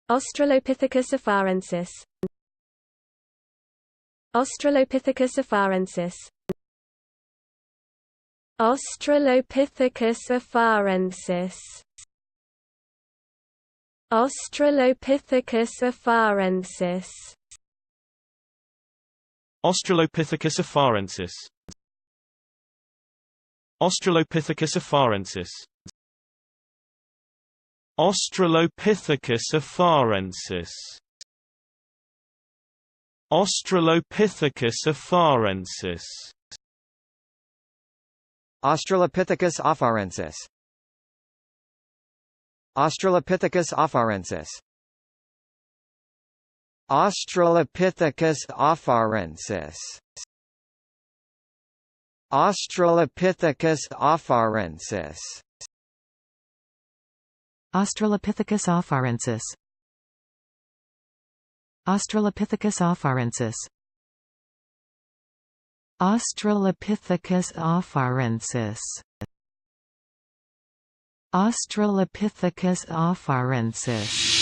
Australopithecus afarensis. Australopithecus afarensis. Australopithecus afarensis. Australopithecus afarensis. Australopithecus afarensis. Australopithecus afarensis. Australopithecus afarensis. Australopithecus afarensis. Australopithecus afarensis. Australopithecus afarensis. Australopithecus afarensis. Australopithecus afarensis. Australopithecus afarensis. Australopithecus afarensis. Australopithecus afarensis. Australopithecus afarensis.